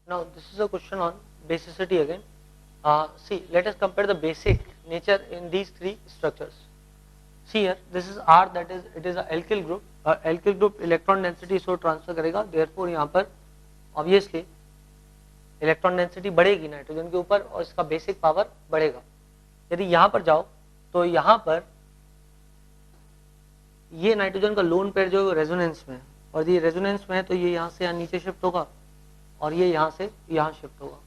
Now this is a question on basicity again. See, let us compare the basic nature in these three structures. See here, this is R, that is it is a alkyl group. Alkyl group electron density so transfer करेगा, therefore यहाँ पर obviously electron density बढ़ेगी nitrogen के ऊपर और इसका basic power बढ़ेगा. यदि यहाँ पर जाओ तो यहाँ पर ये नाइट्रोजन का लोन पेयर जो रेजोनेंस में है, और ये रेजोनेंस में है तो ये यहाँ से यहाँ नीचे शिफ्ट होगा और ये यहाँ से यहाँ शिफ्ट होगा.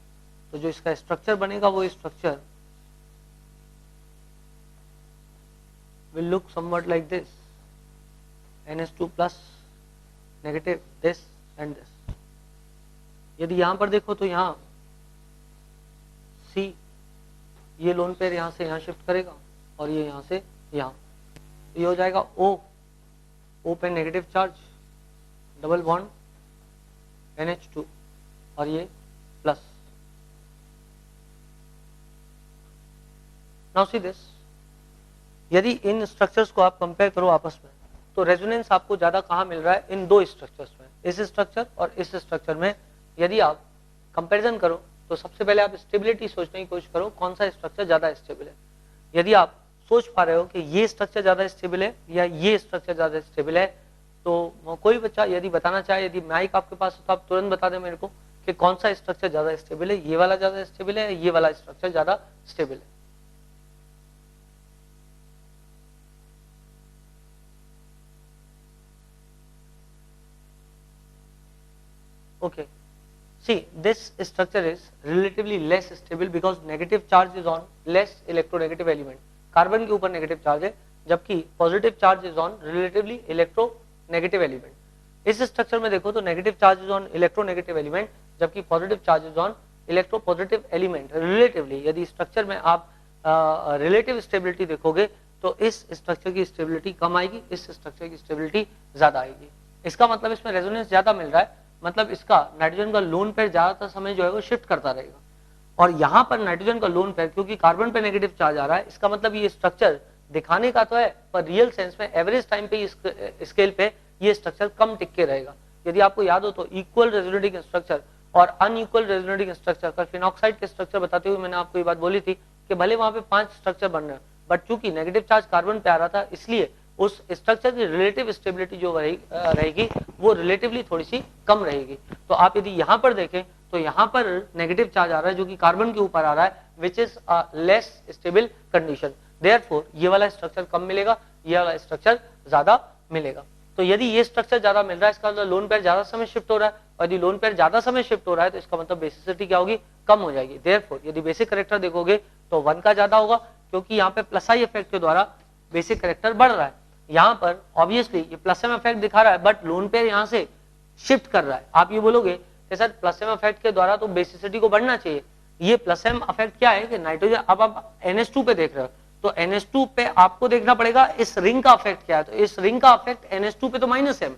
तो जो इसका स्ट्रक्चर बनेगा वो structure will look somewhat like this, NH2 plus negative this and this. यदि यहाँ पर देखो तो यहाँ C ये लोन पेयर यहाँ से यहाँ शिफ्ट करेगा और ये यहाँ से यहाँ, ये हो जाएगा O पे negative charge, double bond NH2 और ये प्लस. नाउ सी दिस, यदि इन स्ट्रक्चर्स को आप कंपेयर करो आपस में तो रेजोनेंस आपको ज्यादा कहाँ मिल रहा है? इन दो स्ट्रक्चर्स में, इस स्ट्रक्चर और इस स्ट्रक्चर में. यदि आप कंपैरिजन करो तो सबसे पहले आप स्टेबिलिटी सोचने की कोशिश करो, कौन सा स्ट्रक्चर ज्यादा स्टेबल है. यदि आप सोच पा रहे हो कि ये स्ट्रक्चर ज्यादा स्टेबल है या ये स्ट्रक्चर ज्यादा स्टेबल है, तो कोई बच्चा यदि बताना चाहे, यदि माइक आपके पास तो आप तुरंत बता दें मेरे को कि कौन सा स्ट्रक्चर ज्यादा स्टेबल है, ये वाला ज्यादा स्टेबल है, ये वाला स्ट्रक्चर ज्यादा स्टेबल है. Okay, see this structure is relatively less stable because negative charge is on less electronegative element. Carbon के ऊपर नेगेटिव चार्ज है जबकि positive charge is on relatively electronegative element. इस स्ट्रक्चर में देखो तो negative charge is on electronegative element जबकि positive charge is on electropositive element. Relatively यदि स्ट्रक्चर में आप रिलेटिव स्टेबिलिटी देखोगे तो इस स्ट्रक्चर की स्टेबिलिटी कम आएगी, इस स्ट्रक्चर की स्टेबिलिटी ज्यादा आएगी. इसका मतलब इसमें रेजोनेंस ज्यादा मिल रहा है, मतलब इसका नाइट्रोजन का लोन पेयर ज्यादातर समय जो है वो शिफ्ट करता रहेगा. और यहाँ पर नाइट्रोजन का लोन पेयर क्योंकि कार्बन पे नेगेटिव चार्ज आ रहा है, इसका मतलब ये स्ट्रक्चर दिखाने का तो है पर रियल सेंस में एवरेज टाइम पे स्केल पे ये स्ट्रक्चर कम टिक के रहेगा. यदि आपको याद हो तो इक्वल रेजोनेटिंग स्ट्रक्चर और अनइक्वल रेजोनेटिंग स्ट्रक्चर का फिनॉक्साइड के स्ट्रक्चर बताते हुए मैंने आपको ये बात बोली थी कि भले वहां पे 5 स्ट्रक्चर बन रहे हैं बट चूंकि नेगेटिव चार्ज कार्बन पे आ रहा था इसलिए उस स्ट्रक्चर की रिलेटिव स्टेबिलिटी जो रहेगी वो रिलेटिवली थोड़ी सी कम रहेगी. तो आप यदि यहाँ पर देखें तो यहाँ पर नेगेटिव चार्ज आ रहा है जो कि कार्बन के ऊपर आ रहा है, which is less stable condition. Therefore ये वाला स्ट्रक्चर कम मिलेगा, ये वाला स्ट्रक्चर ज्यादा मिलेगा. तो यदि ये स्ट्रक्चर ज्यादा मिल रहा है इसका मतलब लोन पेयर ज्यादा समय शिफ्ट हो रहा है, और यदि लोन पेयर ज्यादा समय शिफ्ट हो रहा है तो इसका मतलब बेसिसिटी क्या होगी? कम हो जाएगी. देयरफॉर यदि बेसिक कैरेक्टर देखोगे तो 1 का ज्यादा होगा क्योंकि यहाँ पे प्लस आई इफेक्ट के द्वारा बेसिक कैरेक्टर बढ़ रहा है. यहाँ पर ऑब्वियसली ये प्लस एम इफेक्ट दिखा रहा है बट लोन पेयर यहाँ से शिफ्ट कर रहा है. आप ये बोलोगे कि सर प्लस एम इफेक्ट के द्वारा तो बेसिसिटी को बढ़ना चाहिए. ये प्लस एम इफेक्ट क्या है कि नाइट्रोजन, अब आप NH2 पे देख रहे हो तो NH2 पे आपको देखना पड़ेगा इस रिंग का इफेक्ट क्या है. तो इस रिंग का इफेक्ट NH2 पे तो माइनस एम.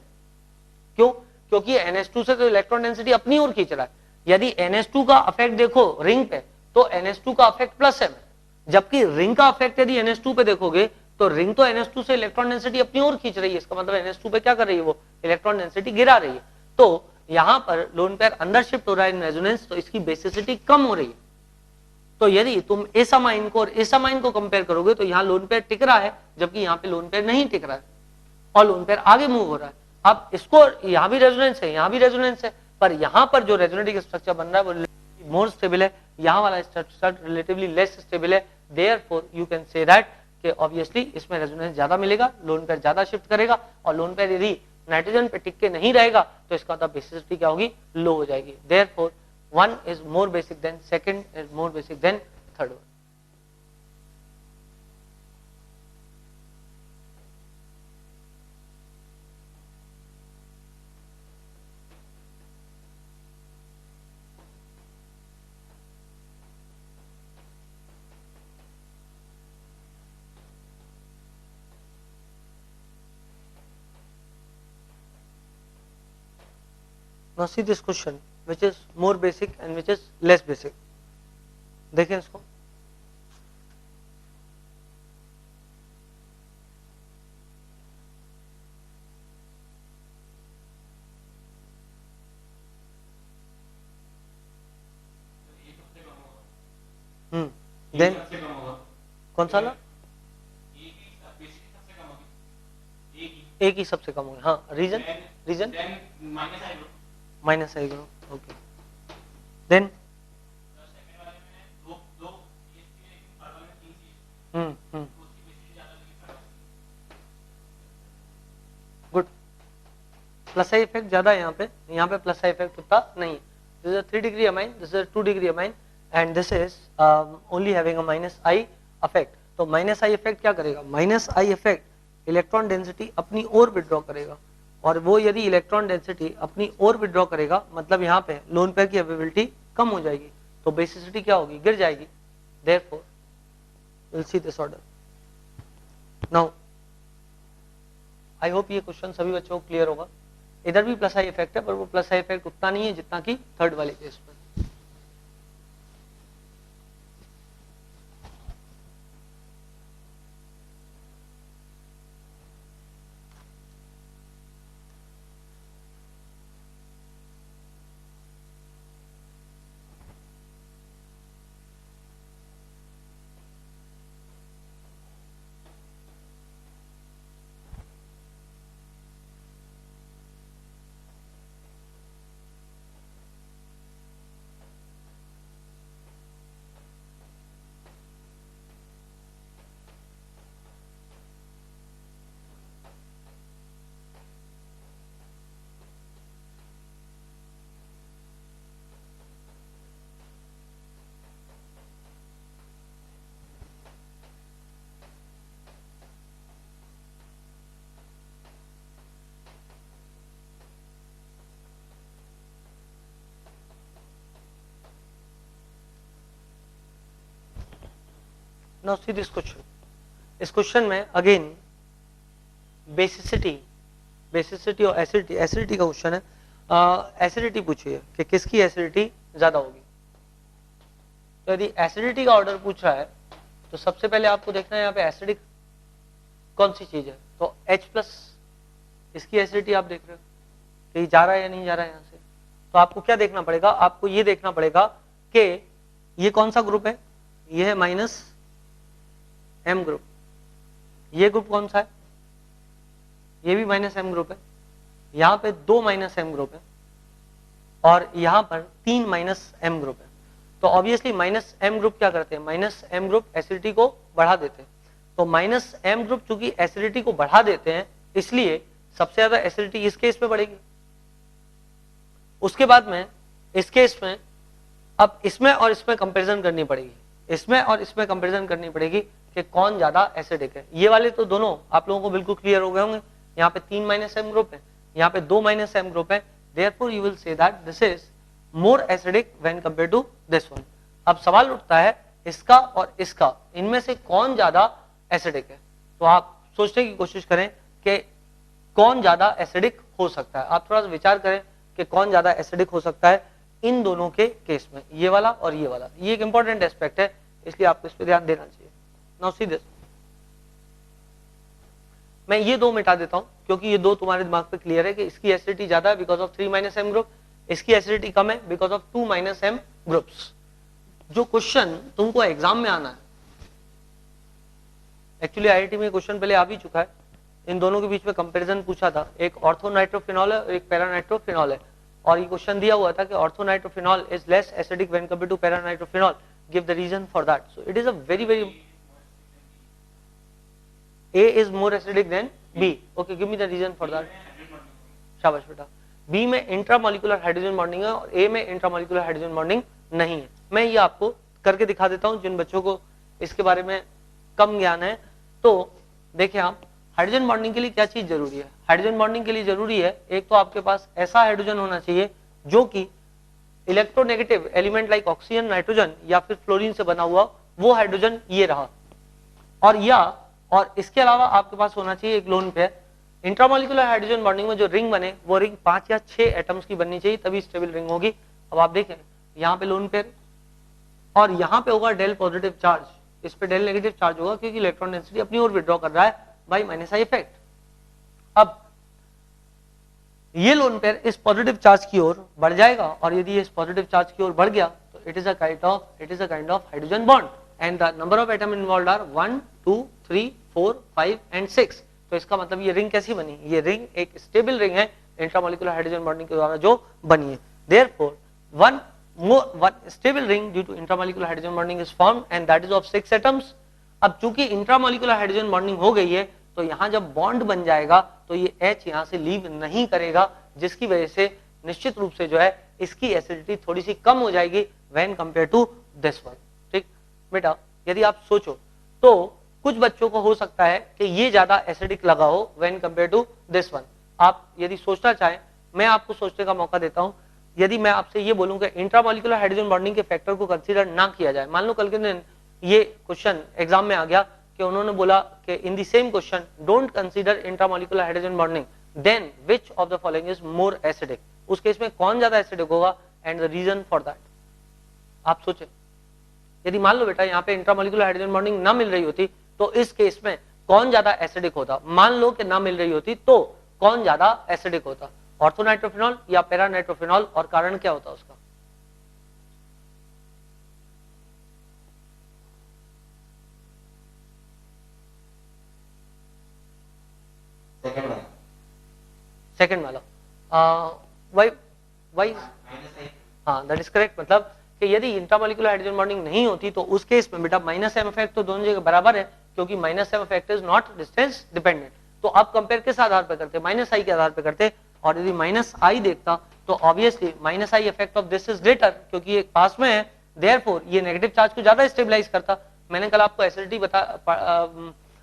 क्यों? क्योंकि NH2 से तो इलेक्ट्रॉन डेंसिटी अपनी ओर खींच रहा है. यदि NH2 का इफेक्ट देखो रिंग पे तो NH2 का इफेक्ट प्लस एम है, जबकि रिंग का इफेक्ट यदि NH2 पे देखोगे तो रिंग तो NH2 से इलेक्ट्रॉन डेंसिटी अपनी ओर खींच रही है. इसका मतलब NH2 पे क्या कर रही है? वो इलेक्ट्रॉन डेंसिटी गिरा रही है. तो यहां पर लोन पेयर अंदर शिफ्ट हो रहा है इन रेजोनेंस, तो इसकी बेसिसिटी कम हो रही है. तो यदि तुम इस अमाइन को और इस अमाइन को कंपेयर करोगे तो यहाँ लोन पेयर टिक रहा है जबकि यहाँ पे लोन पेयर नहीं टिक रहा है और लोन पेयर आगे मूव हो रहा है. अब इसको यहाँ भी रेजोनेंस है, यहाँ भी रेजोनेंस है, पर यहाँ पर जो रेजोनेटिंग स्ट्रक्चर बन रहा है वो मोर स्टेबल है, यहाँ वाला स्ट्रक्चर रिलेटिवली लेस स्टेबल है. Therefore you can say that कि ऑब्वियसली इसमें रेजोनेंस ज्यादा मिलेगा, लोन पेयर ज्यादा शिफ्ट करेगा, और लोन पेयर यदि नाइट्रोजन पे टिक के नहीं रहेगा तो इसका मतलब बेसिसिटी क्या होगी? लो हो जाएगी. Therefore one is more basic than second is more basic than third one. Now see this question which is more basic and which is less basic. देखें इसको. देन कौन सा ला? एक ही सबसे कम होगा। हाँ, reason minus I group. Okay, then good. Plus I effect ज्यादा है यहाँ पे प्लस आई इफेक्ट उतना नहीं है। This is 3 degree amine, this is 2 degree amine and this is only having a minus I effect. तो माइनस आई इफेक्ट क्या करेगा? Minus I effect electron density अपनी ओर विड्रॉ करेगा, और वो यदि इलेक्ट्रॉन डेंसिटी अपनी ओर विड्रॉ करेगा मतलब यहाँ पे लोन पेयर की अवेलेबिलिटी कम हो जाएगी, तो बेसिसिटी क्या होगी? गिर जाएगी। Therefore we'll see this order now. I hope ये क्वेश्चन सभी बच्चों को क्लियर होगा। इधर भी प्लस आई इफेक्ट है, पर वो प्लस आई इफेक्ट उतना नहीं है जितना कि थर्ड वाले केस में। Now see this question. इस क्वेश्चन में अगेन बेसिसिटी और एसिडिटी का क्वेश्चन है। एसिडिटी पूछी है कि किसकी एसिडिटी ज्यादा होगी। तो यदि एसिडिटी का ऑर्डर पूछ रहा है तो सबसे पहले आपको देखना है यहाँ पे एसिडिक कौन सी चीज है। तो H+, इसकी एसिडिटी आप देख रहे हो कि जा रहा है या नहीं जा रहा है यहाँ से। तो आपको क्या देखना पड़ेगा? आपको ये देखना पड़ेगा कि ये कौन सा ग्रुप है। ये है -M ग्रुप। ये ग्रुप कौन सा है? ये भी -M ग्रुप है। यहाँ पे 2 -M ग्रुप है और यहाँ पर 3 -M ग्रुप है। तो ऑब्वियसली -M ग्रुप क्या करते हैं? -M ग्रुप एसिडिटी को बढ़ा देते हैं। तो -M ग्रुप चूंकि एसिडिटी को बढ़ा देते हैं, इसलिए सबसे ज्यादा एसिडिटी इस केस में बढ़ेगी। उसके बाद में इस केस में अब इसमें और इसमें कंपैरिजन करनी पड़ेगी। इसमें और इसमें कंपैरिजन करनी पड़ेगी कि कौन ज्यादा एसिडिक है। ये वाले तो दोनों आप लोगों को बिल्कुल क्लियर हो गए होंगे। यहाँ पे 3 -M ग्रुप है, यहाँ पे 2 -M ग्रुप है। Therefore you will say that this is more acidic when compare to this one. अब सवाल उठता है इसका और इसका, इनमें से कौन ज्यादा एसिडिक है। तो आप सोचने की कोशिश करें कि कौन ज्यादा एसिडिक हो सकता है। आप थोड़ा सा विचार करें कि कौन ज्यादा एसिडिक हो सकता है इन दोनों के केस में, ये वाला और ये वाला। ये एक इंपॉर्टेंट एस्पेक्ट है, इसलिए आपको इस पर ध्यान देना चाहिए। नाउ सी दिस, मैं ये दो मिटा देता हूं क्योंकि ये दो तुम्हारे दिमाग पे क्लियर है कि इसकी एसिडिटी ज्यादा है बिकॉज ऑफ 3 -M ग्रुप, इसकी एसिडिटी कम है बिकॉज ऑफ 2 -M ग्रुप्स। जो क्वेश्चन तुमको एग्जाम में आना है, एक्चुअली आईआईटी में क्वेश्चन पहले आ भी चुका है, इन दोनों के बीच में कंपैरिजन पूछा था। एक ऑर्थोनाइट्रोफिनॉल है और एक पैरानाइट्रोफिनॉल है, और ये क्वेश्चन दिया हुआ था कि orthonitrophenol is less acidic when compared to paranitrophenol, give the reason for that. So it is a very A is more acidic than B. Okay, give me the reason for that. शाबाश बेटा। B में intramolecular hydrogen bonding है और A में intramolecular hydrogen bonding नहीं है। मैं ये आपको करके दिखा देता हूं जिन बच्चों को इसके बारे में कम ज्ञान है। तो देखिए आप, हाइड्रोजन बॉन्डिंग के लिए क्या चीज जरूरी है? हाइड्रोजन बॉन्डिंग के लिए जरूरी है एक तो आपके पास ऐसा हाइड्रोजन होना चाहिए जो कि electronegative element like oxygen, nitrogen या फिर फ्लोरीन से बना हुआ वो हाइड्रोजन ये रहा, और इसके अलावा आपके पास होना चाहिए एक lone pair. Intramolecular hydrogen bonding में जो रिंग बने वो रिंग 5 या 6 एटम्स की बननी चाहिए, तभी स्टेबल रिंग होगी। अब आप देखें यहाँ पे लोन पेयर और यहाँ पे होगा डेल पॉजिटिव चार्ज, इस पे डेल नेगेटिव चार्ज होगा क्योंकि इलेक्ट्रॉन डेंसिटी अपनी ओर विड्रॉ कर रहा है बाय -I इफेक्ट। अब ये लोन पेयर इस पॉजिटिव चार्ज की ओर बढ़ जाएगा और यदि इस पॉजिटिव चार्ज की ओर बढ़ गया तो it is a kind of hydrogen bond and the number of atom involved are 1 2 3 4 5 and 6. तो इसका मतलब ये रिंग कैसी बनी, ये रिंग एक स्टेबल रिंग है इंट्रामोलिकुलर हाइड्रोजन बॉन्डिंग के द्वारा जो बनी है. Therefore one stable ring due to intramolecular hydrogen bonding is formed and that is of 6 atoms. अब चूंकि इंट्रामोलिकुलर हाइड्रोजन बॉन्डिंग हो गई है तो यहाँ जब बॉन्ड बन जाएगा तो ये H यहाँ से लीव नहीं करेगा, जिसकी वजह से निश्चित रूप से जो है इसकी एसिडिटी थोड़ी सी कम हो जाएगी when compare to this one. ठीक बेटा, यदि आप सोचो तो कुछ बच्चों को हो सकता है कि ये ज्यादा एसिडिक लगा हो when compare to this one. आप यदि सोचना चाहें, मैं आपको सोचने का मौका देता हूं. यदि मैं आपसे ये बोलूं कि इंट्रामोलिकुलर हाइड्रोजन बॉन्डिंग के फैक्टर को कंसीडर ना किया जाए, मान लो कल के दिन ये क्वेश्चन एग्जाम में आ गया कि उन्होंने बोला कि in the same question don't consider intramolecular hydrogen bonding, then which of the following is more acidic. उस केस में कौन ज्यादा एसिडिक होगा and the reason for that. आप सोचें, यदि मान लो बेटा यहाँ पे इंट्रामोलिकुलर हाइड्रोजन बॉन्डिंग ना मिल रही होती तो इस केस में कौन ज्यादा एसिडिक होता. मान लो कि ना मिल रही होती तो कौन ज्यादा एसिडिक होता, ऑर्थोनाइट्रोफिनॉल या पैरानाइट्रोफिनॉल, और कारण क्या होता उसका. सेकंड वाला. वाई हाँ, दैट इज करेक्ट. मतलब कि यदि इंट्रामोलिकुलर हाइड्रोजन बॉन्डिंग नहीं होती तो उस केस में बेटा माइनस एम इफेक्ट तो दोनों जगह बराबर है, क्योंकि minus M effect is not distance dependent. तो आप कंपेयर किस आधार पर करते, माइनस आई के आधार पर करते. और यदि माइनस आई देखता तो obviously minus I effect of this is greater, क्योंकि ये पास में है, देयरफॉर ये नेगेटिव चार्ज को ज्यादा स्टेबलाइज करता. मैंने कल आपको एसिडिटी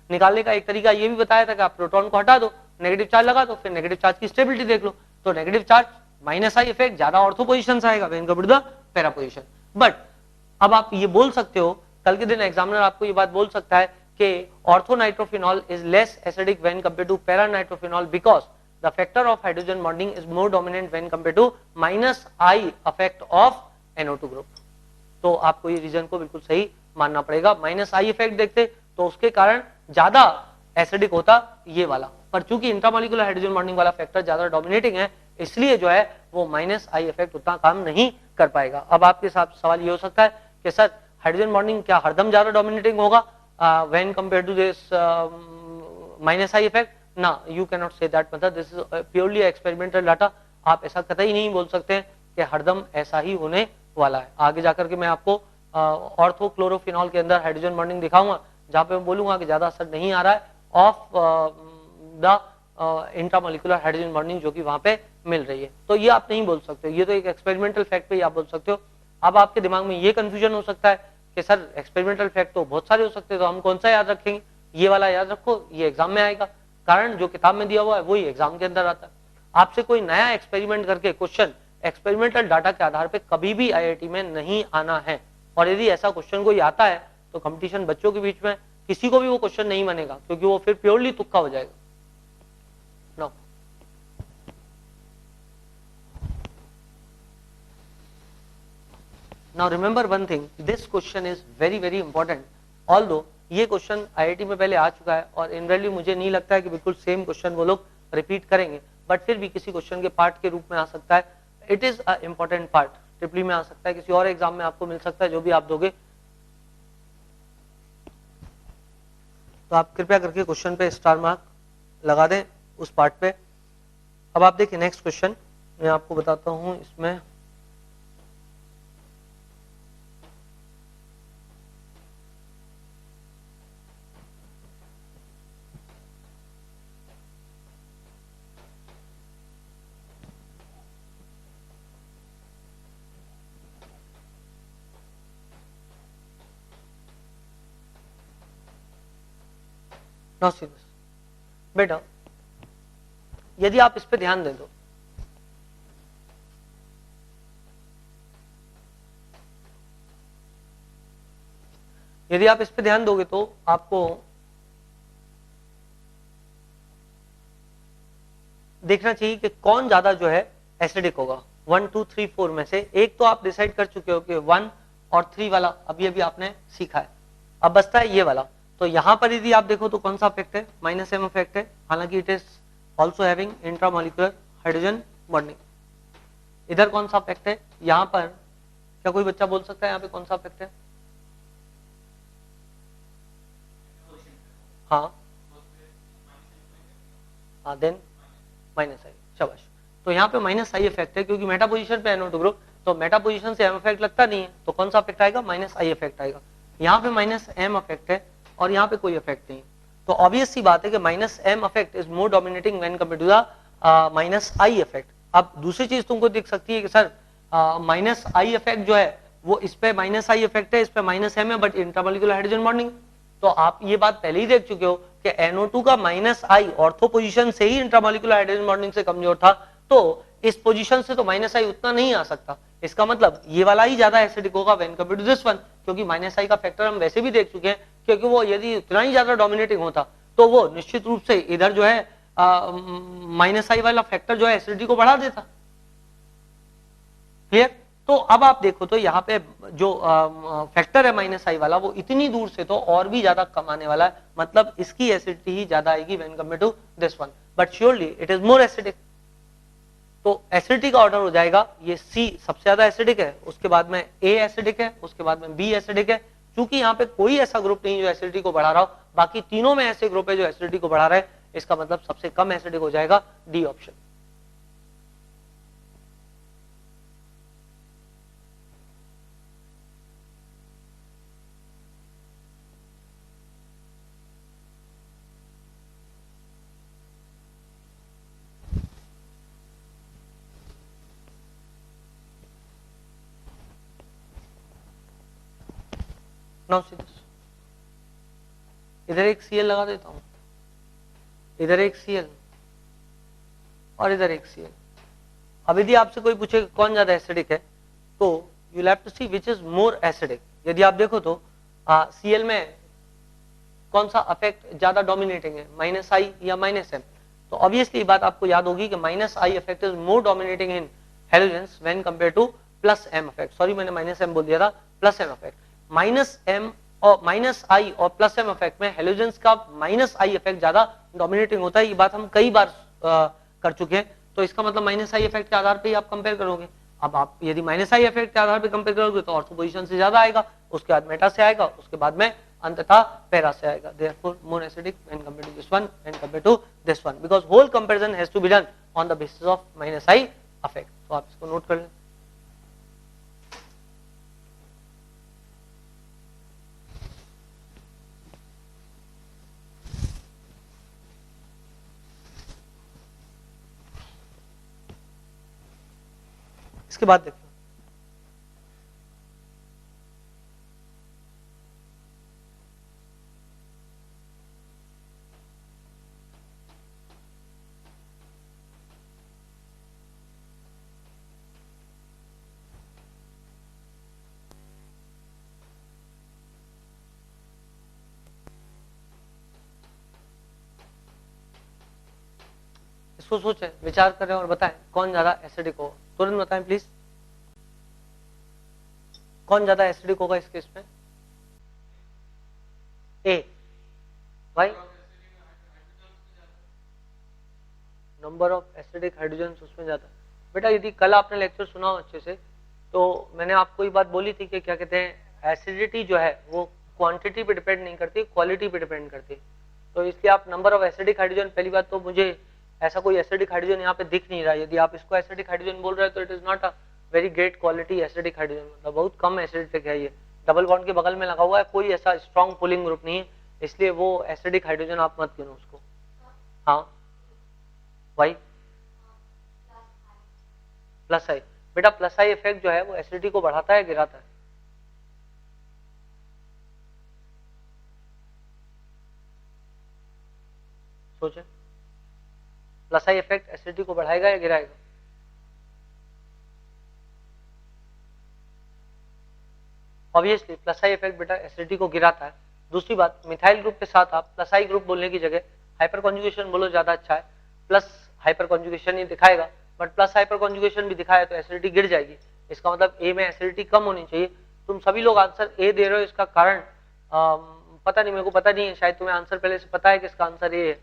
निकालने का एक तरीका ये भी बताया था कि आप प्रोटॉन को हटा दो, नेगेटिव चार्ज लगा दो, फिर नेगेटिव चार्ज की स्टेबिलिटी देख लो. तो negative charge minus I effect ज्यादा ऑर्थो पोजीशन से आएगा when compared to the para position. But अब आप ये बोल सकते हो, कल के दिन एग्जामिनर आपको ये बात बोल सकता है कि orthonitrophenol is less acidic when compared to paranitrophenol because the factor of hydrogen bonding is more dominant when compared to minus I effect of NO2 group. तो आपको ये रीजन को बिल्कुल सही मानना पड़ेगा. माइनस आई इफेक्ट देखते तो उसके कारण ज्यादा एसिडिक होता ये वाला, पर चूंकि इंट्रामोलिकुलर हाइड्रोजन बॉन्डिंग वाला फैक्टर ज्यादा डोमिनेटिंग है इसलिए जो है वो माइनस आई इफेक्ट उतना काम नहीं कर पाएगा. अब आपके साथ सवाल ये हो सकता है कि सर हाइड्रोजन बॉन्डिंग क्या हरदम ज्यादा डोमिनेटिंग होगा when compare to this minus I effect. ना, you can not say that. मतलब this is purely experimental data. आप ऐसा कतई नहीं बोल सकते कि हरदम ऐसा ही होने वाला है. आगे जाकर के मैं आपको ऑर्थोक्लोरोफिनॉल के अंदर हाइड्रोजन बॉन्डिंग दिखाऊंगा जहां पे मैं बोलूंगा कि ज्यादा असर नहीं आ रहा है of the intramolecular hydrogen bonding जो कि वहां पे मिल रही है. तो ये आप नहीं बोल सकते, ये तो एक एक्सपेरिमेंटल फैक्ट पे आप बोल सकते हो. अब आपके दिमाग में ये कंफ्यूजन हो सकता है कि सर एक्सपेरिमेंटल फैक्ट तो बहुत सारे हो सकते हैं, तो हम कौन सा याद रखेंगे. ये वाला याद रखो, ये एग्जाम में आएगा, कारण जो किताब में दिया हुआ है वही एग्जाम के अंदर आता है. आपसे कोई नया एक्सपेरिमेंट करके क्वेश्चन एक्सपेरिमेंटल डाटा के आधार पे कभी भी आईआईटी में नहीं आना है. और यदि ऐसा क्वेश्चन कोई आता है तो कंपटीशन बच्चों के बीच में किसी को भी वो क्वेश्चन नहीं बनेगा, क्योंकि वो फिर प्योरली तुक्का हो जाएगा. No, now remember one thing, this question is very very important. Although ये क्वेश्चन आईआईटी में पहले आ चुका है और इन रियली मुझे नहीं लगता है कि बिल्कुल सेम क्वेश्चन वो लोग रिपीट करेंगे, बट फिर भी किसी क्वेश्चन के पार्ट के रूप में आ सकता है. It is a important part. ट्रिपली में आ सकता है, किसी और एग्जाम में आपको मिल सकता है, जो भी आप दोगे. तो आप कृपया करके क्वेश्चन पे स्टार मार्क लगा दें उस पार्ट पे. अब आप देखिए नेक्स्ट क्वेश्चन मैं आपको बताता हूं. इसमें बेटा यदि आप इस पे ध्यान दे दो, यदि आप इस पे ध्यान दोगे तो आपको देखना चाहिए कि कौन ज्यादा जो है एसिडिक होगा 1 2 3 4 में से. एक तो आप डिसाइड कर चुके हो कि 1 और 3 वाला अभी अभी आपने सीखा है. अब बचता है ये वाला. तो यहां पर यदि आप देखो तो कौन सा इफेक्ट है, माइनस एम इफेक्ट है, हालांकि it is also having intramolecular hydrogen bonding. इधर कौन सा इफेक्ट है, यहाँ पर क्या कोई बच्चा बोल सकता है यहाँ पे कौन सा इफेक्ट है? हाँ हाँ, देन माइनस आई, शाबाश। तो यहाँ पे माइनस आई इफेक्ट है क्योंकि मेटा पोजीशन पे NO2 ग्रुप, तो मेटा पोजीशन से एम इफेक्ट लगता नहीं है, तो कौन सा इफेक्ट आएगा? माइनस आई इफेक्ट आएगा। यहाँ पे माइनस एम इफेक्ट है और यहाँ पे कोई इफेक्ट नहीं, तो ऑब्वियस सी बात है कि minus M effect is more dominating when compared to the minus I effect. अब दूसरी चीज तुमको दिख सकती है कि सर माइनस आई इफेक्ट जो है वो इस पे माइनस आई इफेक्ट है, इस पे माइनस एम है, बट इंट्रामॉलिक्यूलर हाइड्रोजन बॉन्डिंग। तो आप ये बात पहले ही देख चुके हो कि NO2 का माइनस आई ऑर्थो पोजीशन से ही इंट्रामॉलिक्यूलर हाइड्रोजन बॉन्डिंग से कमजोर था, तो इस पोजीशन से तो माइनस आई उतना नहीं आ सकता। इसका मतलब ये वाला ही ज्यादा एसिडिक होगा when compared to this one, क्योंकि माइनस आई का फैक्टर हम वैसे भी देख चुके हैं, क्योंकि वो यदि उतना ही ज्यादा डोमिनेटिंग होता तो वो निश्चित रूप से इधर जो है माइनस आई वाला फैक्टर जो है एसिडिटी को बढ़ा देता। क्लियर? तो अब आप देखो तो यहाँ पे जो फैक्टर है माइनस आई वाला वो इतनी दूर से तो और भी ज्यादा कम आने वाला है, मतलब इसकी एसिडिटी ही ज्यादा आएगी when compared to this one, but surely it is more acidic. तो एसिडिटी का ऑर्डर हो जाएगा, ये सी सबसे ज्यादा एसिडिक है, उसके बाद में ए एसिडिक है, उसके बाद में बी एसिडिक है। क्योंकि यहाँ पे कोई ऐसा ग्रुप नहीं जो एसिडिटी को बढ़ा रहा हो, बाकी तीनों में ऐसे ग्रुप है जो एसिडिटी को बढ़ा रहे हैं, इसका मतलब सबसे कम एसिडिक हो जाएगा D option. Now see this, इधर एक Cl लगा देता हूं, इधर एक Cl और इधर एक Cl। अब यदि आपसे कोई पूछे कौन ज्यादा एसिडिक है, तो you have to see which is more acidic. यदि आप देखो तो Cl में कौन सा अफेक्ट ज्यादा डोमिनेटिंग है, माइनस आई या माइनस एम? तो ऑब्वियसली बात आपको याद होगी कि minus I effect is more dominating in halogens when compare to plus M effect. Sorry मैंने माइनस एम बोल दिया था, plus M effect. Minus M और माइनस आई और प्लस एम इफेक्ट में हेलोजेंस का माइनस आई इफेक्ट ज्यादा dominating होता है, ये बात हम कई बार कर चुके हैं। तो इसका मतलब माइनस आई इफेक्ट के आधार पर ही आप कंपेयर करोगे। अब आप यदि माइनस आई इफेक्ट के आधार पर कंपेयर करोगे तो ऑर्थो पोजीशन से ज्यादा आएगा, उसके बाद मेटा से आएगा, उसके बाद में अंततः पैरा से आएगा। Therefore more acidic when compared to this one and compared to this one, because whole comparison has to be done on the basis of minus I effect। तो आप इसको नोट कर लें। इसके बाद देखिए इसको सोचें, विचार करें और बताएं कौन ज्यादा एसिडिक होगा। तुरंत बताएं प्लीज, कौन ज्यादा एसिडिक होगा इस केस में? ए। भाई नंबर ऑफ एसिडिक हाइड्रोजन उसमें ज्यादा। बेटा यदि कल आपने लेक्चर सुना हो अच्छे से, तो मैंने आपको ये बात बोली थी कि क्या कहते हैं, एसिडिटी जो है वो क्वांटिटी पे डिपेंड नहीं करती, क्वालिटी पे डिपेंड करती है। तो इसलिए आप नंबर ऑफ एसिडिक हाइड्रोजन, पहली बात तो मुझे ऐसा कोई एसिडिक हाइड्रोजन यहाँ पे दिख नहीं रहा। यदि आप इसको एसिडिक हाइड्रोजन बोल रहे हैं तो it is not a very great quality acidic hydrogen, मतलब बहुत कम एसिडिक है ये। डबल बॉन्ड के बगल में लगा हुआ है, कोई ऐसा स्ट्रॉन्ग पुलिंग ग्रुप नहीं है, इसलिए वो एसिडिक हाइड्रोजन आप मत गिनो उसको। हाँ भाई प्लस आई, बेटा प्लस आई इफेक्ट जो है वो एसिडिटी को बढ़ाता है गिराता है? सोचे, प्लस आई इफेक्ट एसिडिटी को बढ़ाएगा या गिराएगा? ऑब्वियसली प्लस आई इफेक्ट बेटा एसिडिटी को गिराता है। दूसरी बात, मिथाइल ग्रुप के साथ आप प्लस आई ग्रुप बोलने की जगह हाइपर कॉन्जुगेशन बोलो, ज्यादा अच्छा है। प्लस हाइपर कॉन्जुगेशन ही दिखाएगा, बट प्लस हाइपर कॉन्जुगेशन भी दिखाया तो एसिडिटी गिर जाएगी। इसका मतलब ए में एसिडिटी कम होनी चाहिए। तुम सभी लोग आंसर ए दे रहे हो, इसका कारण पता नहीं, मेरे को पता नहीं है, शायद तुम्हें आंसर पहले से पता है कि इसका आंसर ए है।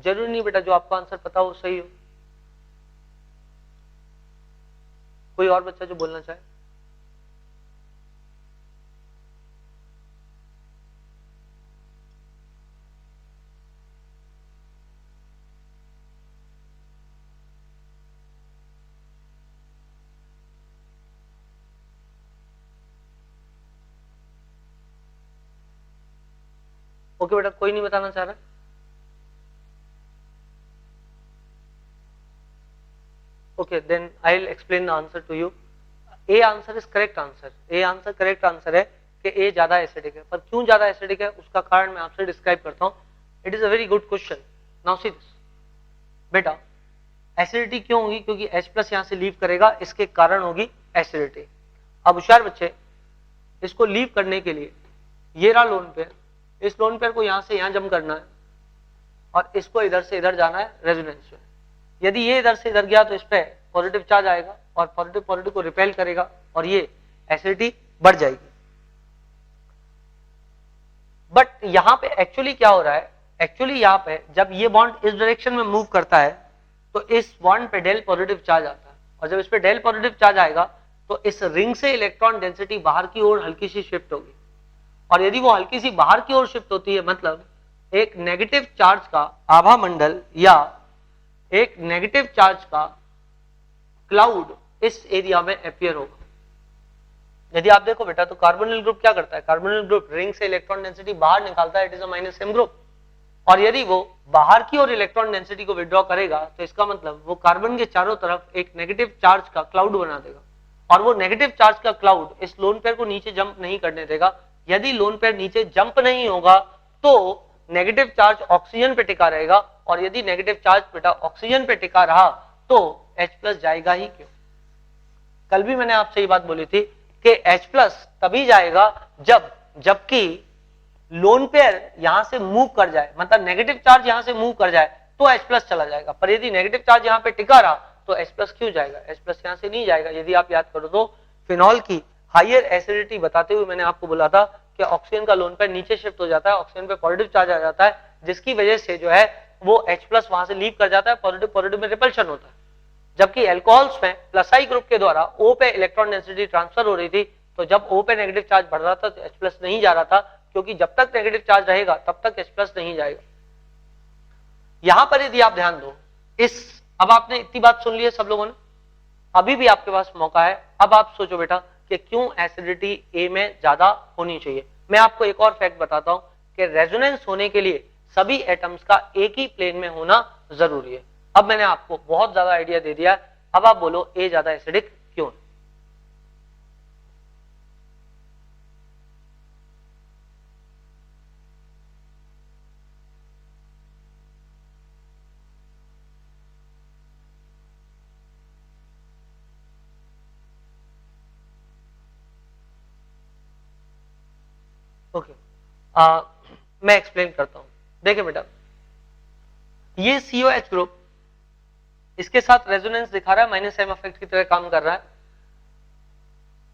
जरूरी नहीं बेटा जो आपको आंसर पता हो सही हो, कोई और बच्चा जो बोलना चाहे? ओके बेटा, कोई नहीं बताना चाह रहा? Okay, then I will explain the answer to you. A answer is correct answer. A answer correct answer है कि ए ज्यादा एसिडिक है. पर क्यों ज्यादा एसिडिक है उसका कारण मैं आपसे डिस्क्राइब करता हूं. It is a very good question. Now see this बेटा, एसिडिटी क्यों होगी? क्योंकि H प्लस यहां से लीव करेगा, इसके कारण होगी एसिडिटी. अब होशियार बच्चे, इसको लीव करने के लिए ये रहा लोन पेयर, इस लोन पेयर को यहां से यहां जम करना है और इसको इधर से इधर जाना है रेजोनेंस में. यदि ये इधर से इधर गया तो इस पे पॉजिटिव चार्ज आएगा और पॉजिटिव पॉजिटिव को रिपेल करेगा और ये एसिडिटी बढ़ जाएगी. बट यहां पे एक्चुअली क्या हो रहा है? एक्चुअली यहां पे जब ये बॉन्ड इस डायरेक्शन में मूव करता है तो इस बॉन्ड पे डेल पॉजिटिव चार्ज आता है और जब इस पे डेल पॉजिटिव चार्ज आएगा तो इस रिंग से इलेक्ट्रॉन डेंसिटी बाहर की ओर हल्की सी शिफ्ट होगी. और यदि वो हल्की सी बाहर की ओर शिफ्ट होती है मतलब एक नेगेटिव चार्ज का आभा मंडल या एक नेगेटिव चार्ज का क्लाउड इस एरिया में अपीयर होगा. यदि आप देखो बेटा तो कार्बोनिल ग्रुप क्या करता है? कार्बोनिल ग्रुप रिंग से इलेक्ट्रॉन डेंसिटी बाहर निकालता है, it is a minus M group. और यदि वो बाहर की ओर इलेक्ट्रॉन डेंसिटी को विड्रॉ करेगा तो इसका मतलब वो कार्बन के चारों तरफ एक नेगेटिव चार्ज का क्लाउड बना देगा और वो नेगेटिव चार्ज का क्लाउड इस लोन पेयर को नीचे जंप नहीं करने देगा. यदि लोन पेयर नीचे जंप नहीं होगा तो नेगेटिव चार्ज ऑक्सीजन पे टिका रहेगा और यदि नेगेटिव चार्ज बेटा ऑक्सीजन पे टिका रहा तो H प्लस जाएगा ही क्यों? कल भी मैंने आपसे ये बात बोली थी कि H प्लस तभी जाएगा जबकि लोन पेयर यहां से मूव कर जाए, मतलब नेगेटिव चार्ज यहां से मूव कर जाए तो H प्लस चला जाएगा. पर यदि नेगेटिव चार्ज यहां पे टिका रहा तो H प्लस क्यों जाएगा? H प्लस यहां से नहीं जाएगा. यदि आप याद करो तो फिनॉल की हायर एसिडिटी बताते हुए मैंने आपको बोला था कि ऑक्सीजन का लोन पेयर नीचे शिफ्ट हो जाता है, ऑक्सीजन पे पॉजिटिव चार्ज आ जाता है जिसकी वजह से जो है वो H प्लस वहां से लीव कर जाता है, पॉजिटिव पॉजिटिव में रिपल्शन होता है. जबकि एल्कोहल्स में प्लस आई ग्रुप के द्वारा O पे इलेक्ट्रॉन डेंसिटी ट्रांसफर हो रही थी तो जब O पे नेगेटिव चार्ज बढ़ रहा था तो H प्लस नहीं जा रहा था क्योंकि जब तक नेगेटिव चार्ज रहेगा तब तक H प्लस नहीं जाएगा. यहां पर यदि आप ध्यान दो अब आपने इतनी बात सुन ली है सब लोगों ने, अभी भी आपके पास मौका है. अब आप सोचो बेटा कि क्यों एसिडिटी A में ज्यादा होनी चाहिए. मैं आपको एक और फैक्ट बताता हूं कि रेजोनेंस होने के लिए सभी एटम्स का एक ही प्लेन में होना जरूरी है. अब मैंने आपको बहुत ज्यादा आइडिया दे दिया. अब आप बोलो A ज्यादा एसिडिक क्यों? ओके, मैं एक्सप्लेन करता हूं. देखिए बेटा, ये COH ग्रुप इसके साथ रेजोनेंस दिखा रहा है, माइनस एम इफेक्ट की तरह काम कर रहा है.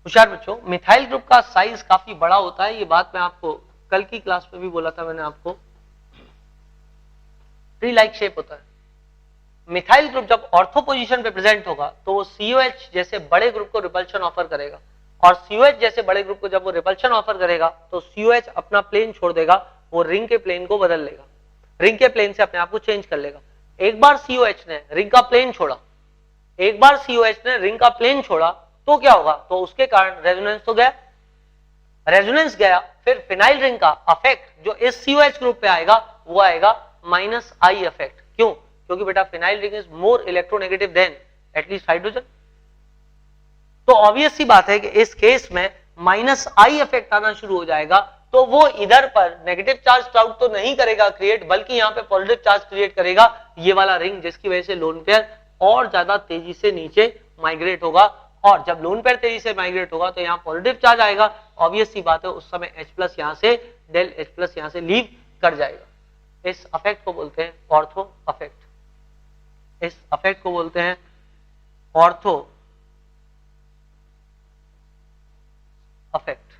होशियार बच्चों, मिथाइल ग्रुप का साइज काफी बड़ा होता है. ये बात मैं आपको कल की क्लास में भी बोला था मैंने आपको. ट्री लाइक शेप होता है. मिथाइल ग्रुप जब ऑर्थो पोजीशन पे प्रेजेंट होगा तो वो COH जैसे बड़े ग्रुप को रिपल्शन ऑफर करेगा और COH जैसे बड़े ग्रुप को जब वो रिपल्शन ऑफर करेगा तो COH अपना प्लेन छोड़ देगा, वो रिंग के प्लेन को बदल लेगा, रिंग के प्लेन से अपने आप को चेंज कर लेगा. एक बार COH ने रिंग का प्लेन छोड़ा, एक बार COH ने रिंग का प्लेन छोड़ा तो क्या होगा? तो उसके कारण रेजोनेंस तो गया, रेजोनेंस गया, फिर फिनाइल रिंग का अफेक्ट जो इस COH ग्रुप पे आएगा वो आएगा माइनस आई अफेक्ट. क्यों? क्योंकि बेटा phenyl ring is more electronegative than at least hydrogen. तो ऑब्वियस सी बात है कि इस केस में माइनस आई इफेक्ट आना शुरू हो जाएगा. तो वो इधर पर नेगेटिव चार्ज क्लाउड तो नहीं करेगा क्रिएट, बल्कि यहां पे पॉजिटिव चार्ज क्रिएट करेगा, ये वाला रिंग, जिसकी वजह से लोन पेयर और ज्यादा तेजी से नीचे माइग्रेट होगा. और जब लोन पेयर तेजी से माइग्रेट होगा तो यहाँ पॉजिटिव चार्ज आएगा. ऑब्वियस सी बात है उस समय H प्लस यहां से डेल H प्लस यहां से लीव कर जाएगा. इस अफेक्ट को बोलते हैं ऑर्थो अफेक्ट. इस अफेक्ट को बोलते हैं ऑर्थो अफेक्ट.